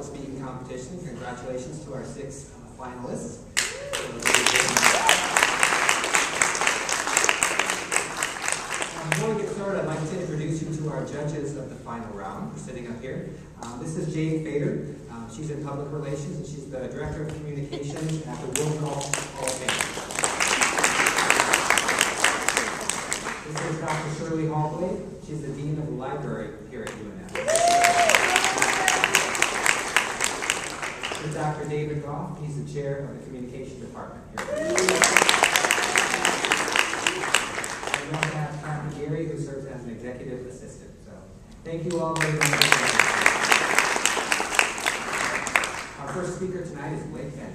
speaking competition. Congratulations to our 6 finalists. Before we get started, I'd like to introduce you to our judges of the final round. We're sitting up here. This is Jane Fader. She's in public relations, and she's the Director of Communications at the Will Hall of Fame. This is Dr. Shirley Hallblade. She's the Dean of the Library here at UNF. This is Dr. David Goff. He's the Chair of the Communication Department here at UNF. And we also have Kathy Gary, who serves as an Executive Assistant. So thank you all very much. Our first speaker tonight is Blake Bennett.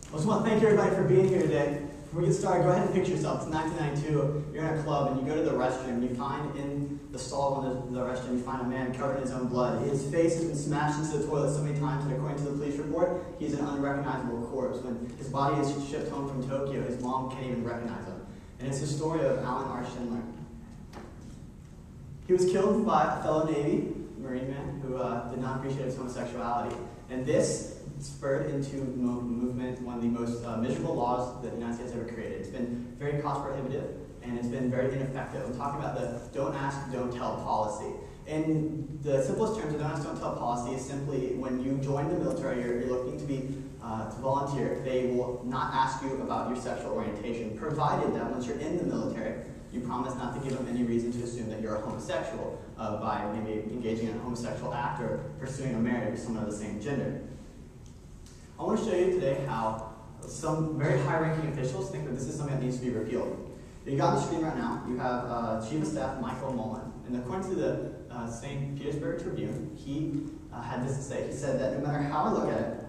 I just want to thank everybody for being here today. Before we get started, go ahead and picture yourself. It's 1992. You're in a club and you go to the restroom. You find in the stall of the restroom, you find a man covered in his own blood. His face has been smashed into the toilet so many times that according to the police report, he's an unrecognizable corpse. When his body is shipped home from Tokyo, his mom can't even recognize him. And it's the story of Alan R. Schindler. He was killed by a fellow Navy Marine man who did not appreciate his homosexuality. And this spurred into movement one of the most miserable laws that the United States ever created. It's been very cost prohibitive and it's been very ineffective. I'm talking about the don't ask, don't tell policy. In the simplest terms, the don't ask, don't tell policy is simply when you join the military, you're looking to be to volunteer, they will not ask you about your sexual orientation, provided that once you're in the military, you promise not to give them any reason to assume that you're a homosexual by maybe engaging in a homosexual act or pursuing a marriage with someone of the same gender. I want to show you today how some very high-ranking officials think that this is something that needs to be repealed. You got on the screen right now, you have Chief of Staff Michael Mullen, and according to the St. Petersburg Tribune, he had this to say. He said that no matter how I look at it,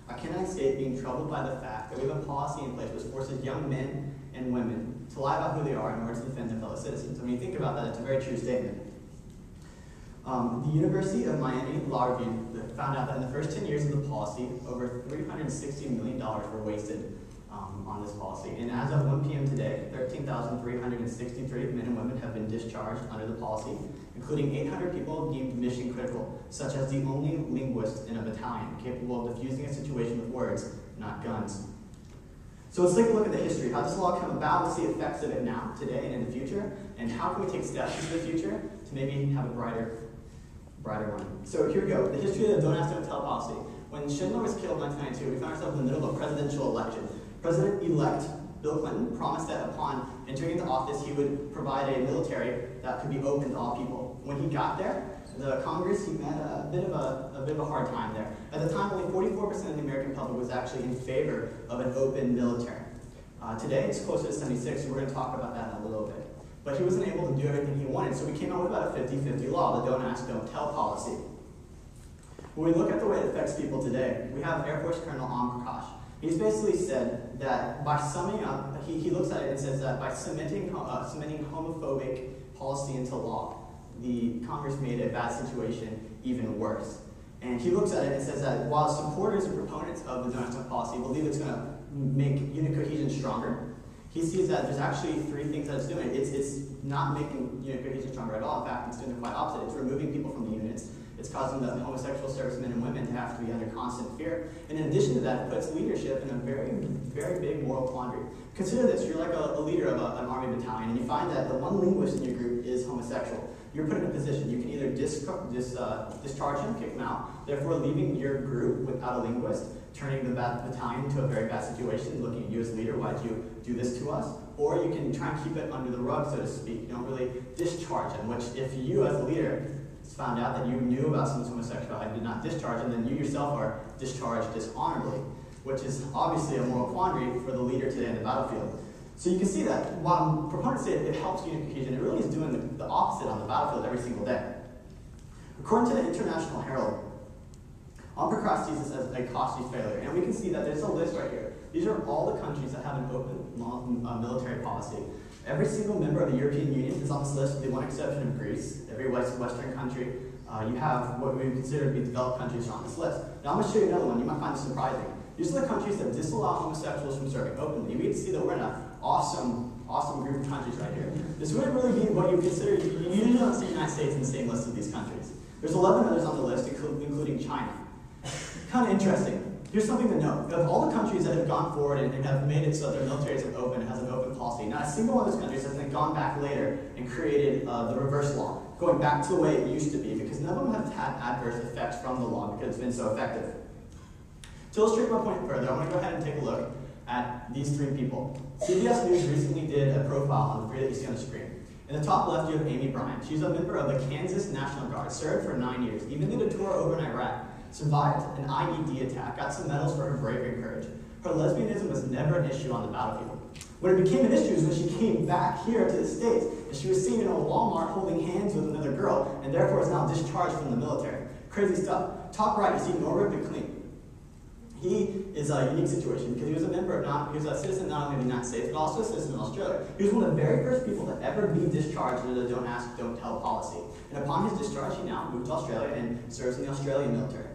I cannot escape being troubled by the fact that we have a policy in place which forces young men and women to lie about who they are in order to defend their fellow citizens. When you think about that, it's a very true statement. The University of Miami Law Review found out that in the first 10 years of the policy, over $360 million were wasted on this policy. And as of 1 p.m. today, 13,363 men and women have been discharged under the policy, including 800 people deemed mission critical, such as the only linguist in a battalion capable of diffusing a situation with words, not guns. So let's take a look at the history. How does this law come about? What's the effects of it now, today, and in the future? And how can we take steps into the future to maybe have a brighter one? So here we go. The history of the don't ask, don't tell policy. When Schindler was killed in 1992, we found ourselves in the middle of a presidential election. President-elect Bill Clinton promised that upon entering into office, he would provide a military that could be open to all people. When he got there, the Congress, he met a bit of a hard time there. At the time, only 44% of the American public was actually in favor of an open military. Today, it's closer to 76, so we're going to talk about that in a little bit. But he wasn't able to do everything he wanted, so we came up with about a 50-50 law, the don't ask, don't tell policy. When we look at the way it affects people today, we have Air Force Colonel Prakash. He's basically said that by summing up, he looks at it and says that by submitting homophobic policy into law, the Congress made a bad situation even worse. And he looks at it and says that while supporters and proponents of the don't ask, don't policy believe it's going to make unit cohesion stronger, he sees that there's actually 3 things that it's doing. It's not making unit cohesion stronger at all. In fact, it's doing the quite opposite. It's removing people from the units. It's causing the homosexual servicemen and women to have to be under constant fear. And in addition to that, it puts leadership in a very, very big moral quandary. Consider this. You're like a leader of an army battalion, and you find that the one linguist in your group is homosexual. You're put in a position. You can either discharge him, kick him out, therefore leaving your group without a linguist, turning the battalion into a very bad situation, looking at you as leader, why'd you do this to us? Or you can try and keep it under the rug, so to speak. You don't really discharge him, which if you as a leader found out that you knew about someone's homosexuality and did not discharge him, then you yourself are discharged dishonorably, which is obviously a moral quandary for the leader today in the battlefield. So you can see that while proponents say it helps unit cohesion, it really is doing the opposite on the battlefield every single day. According to the International Herald, Prakash sees this as a costly failure, and we can see that there's a list right here. These are all the countries that have an open military policy. Every single member of the European Union is on this list with the one exception of Greece. Every Western country, you have what we would consider to be developed countries on this list. Now I'm going to show you another one. You might find this surprising. These are the countries that disallow homosexuals from serving openly. We get to see that we're in an awesome group of countries right here. This wouldn't really be what you consider. You usually don't see the United States in the same list of these countries. There's 11 others on the list, including China. Kind of interesting. Here's something to note. Of all the countries that have gone forward and have made it so that their military is open, has an open policy, not a single one of those countries has then gone back later and created the reverse law, going back to the way it used to be, because none of them have had adverse effects from the law because it's been so effective. To illustrate my point further, I want to go ahead and take a look at these three people. CBS News recently did a profile on the three that you see on the screen. In the top left, you have Amy Bryant. She's a member of the Kansas National Guard, served for 9 years, even did a tour over in Iraq, survived an IED attack, got some medals for her bravery and courage. Her lesbianism was never an issue on the battlefield. When it became an issue is when she came back here to the States, and she was seen in a Walmart holding hands with another girl, and therefore is now discharged from the military. Crazy stuff. Top right, you see Norbert McLean. He is a unique situation because he was a member of he was a citizen not only of the United States, but also a citizen of Australia. He was one of the very first people to ever be discharged under the don't ask, don't tell policy. And upon his discharge, he now moved to Australia and serves in the Australian military.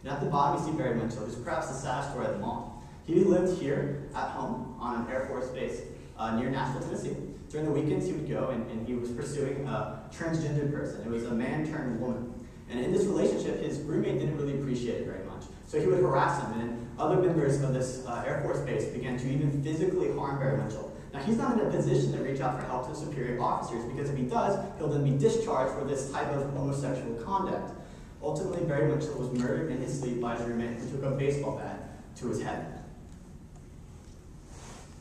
And at the bottom, you see Barry Winchell, who's perhaps the saddest story of them all. He lived here at home on an Air Force base near Nashville, Tennessee. During the weekends, he would go and he was pursuing a transgendered person. It was a man turned woman. And in this relationship, his roommate didn't really appreciate it very much. So he would harass him, and other members of this Air Force base began to even physically harm Barry Winchell. Now, he's not in a position to reach out for help to superior officers, because if he does, he'll then be discharged for this type of homosexual conduct. Ultimately, Barry Winchell was murdered in his sleep by his roommate who took a baseball bat to his head.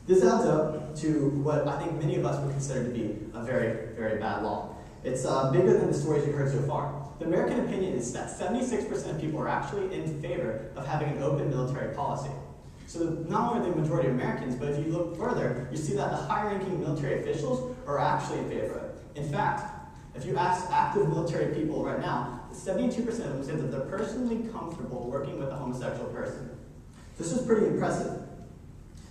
This adds up to what I think many of us would consider to be a very, very bad law. It's bigger than the stories you've heard so far. The American opinion is that 76% of people are actually in favor of having an open military policy. So not only are the majority of Americans, but if you look further, you see that the high-ranking military officials are actually in favor of it. In fact, if you ask active military people right now, 72% of them say that they're personally comfortable working with a homosexual person. This is pretty impressive.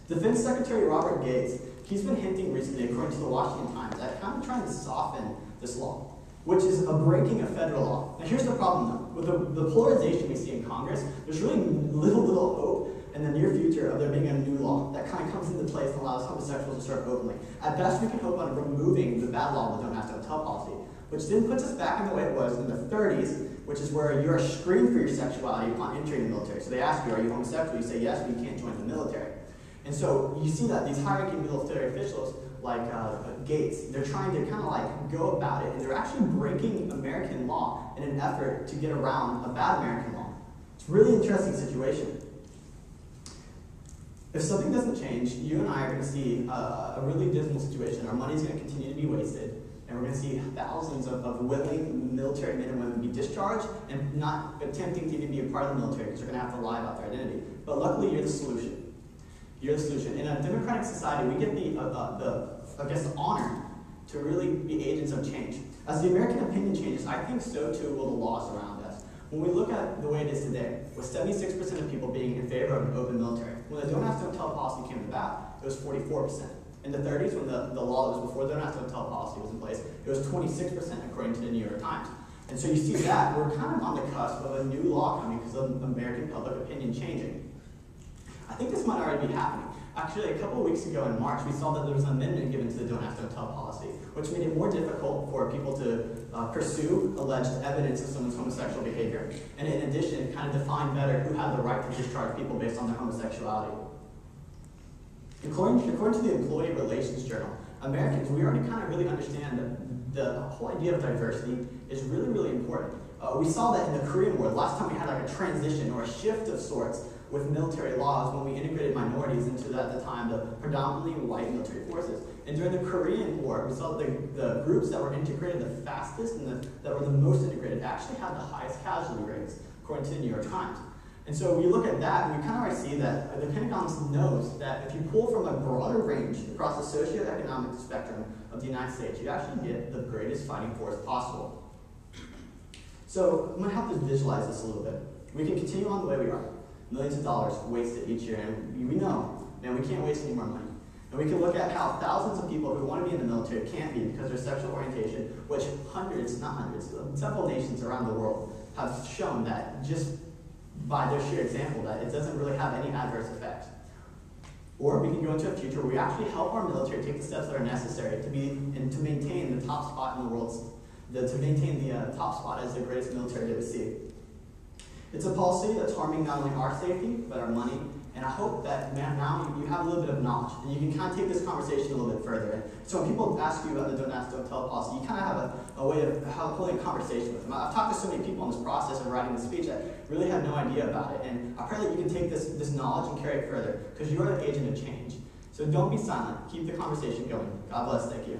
Defense Secretary Robert Gates, he's been hinting recently, according to the Washington Times, at kind of trying to soften this law, which is a breaking of federal law. Now here's the problem though. With the polarization we see in Congress, there's really little hope in the near future of there being a new law that kind of comes into place and allows homosexuals to serve openly. At best, we can hope on removing the bad law of the don't ask, don't tell policy, which then puts us back in the way it was in the 30s, which is where you are screened for your sexuality upon entering the military. So they ask you, are you homosexual? You say yes, but you can't join the military. And so you see that these high-ranking military officials, like Gates, they're trying to kind of like go about it, and they're actually breaking American law in an effort to get around a bad American law. It's a really interesting situation. If something doesn't change, you and I are going to see a really dismal situation. Our money's going to continue to be wasted, and we're going to see thousands of willing military men and women be discharged and not attempting to even be a part of the military because they're going to have to lie about their identity. But luckily, you're the solution. You're the solution. In a democratic society, we get the honor to really be agents of change. As the American opinion changes, I think so too will the laws around us. When we look at the way it is today, with 76% of people being in favor of an open military, when the don't ask, don't tell policy came about, it was 44%. In the 30s, when the law that was before the don't ask, don't tell policy was in place, it was 26% according to the New York Times. And so you see that we're kind of on the cusp of a new law coming because of American public opinion changing. I think this might already be happening. Actually, a couple of weeks ago in March, we saw that there was an amendment given to the don't ask, don't tell policy, which made it more difficult for people to pursue alleged evidence of someone's homosexual behavior. And in addition, it kind of defined better who had the right to discharge people based on their homosexuality. According to the Employee Relations Journal, Americans, we already kind of really understand that the whole idea of diversity is really, really important. We saw that in the Korean War. The last time we had like a transition or a shift of sorts with military laws when we integrated minorities into, at the time, the predominantly white military forces. And during the Korean War, we saw the groups that were integrated the fastest and that were the most integrated actually had the highest casualty rates, according to the New York Times. And so we look at that, and we kind of already see that the Pentagon knows that if you pull from a broader range across the socioeconomic spectrum of the United States, you actually get the greatest fighting force possible. So I'm going to help us visualize this a little bit. We can continue on the way we are. Millions of dollars wasted each year, and we know, man, we can't waste any more money. And we can look at how thousands of people who want to be in the military can't be because of their sexual orientation, which several nations around the world have shown that just by their sheer example that it doesn't really have any adverse effects. Or we can go into a future where we actually help our military take the steps that are necessary to be and to maintain the top spot in the world's to maintain the top spot as the greatest military to see. It's a policy that's harming not only our safety, but our money, and I hope that now you have a little bit of knowledge, and you can kind of take this conversation a little bit further. So when people ask you about the don't ask, don't tell policy, you kind of have a way of holding a conversation with them. I've talked to so many people in this process of writing the speech that really had no idea about it, and I pray that you can take this knowledge and carry it further, because you're the agent of change. So don't be silent. Keep the conversation going. God bless. Thank you.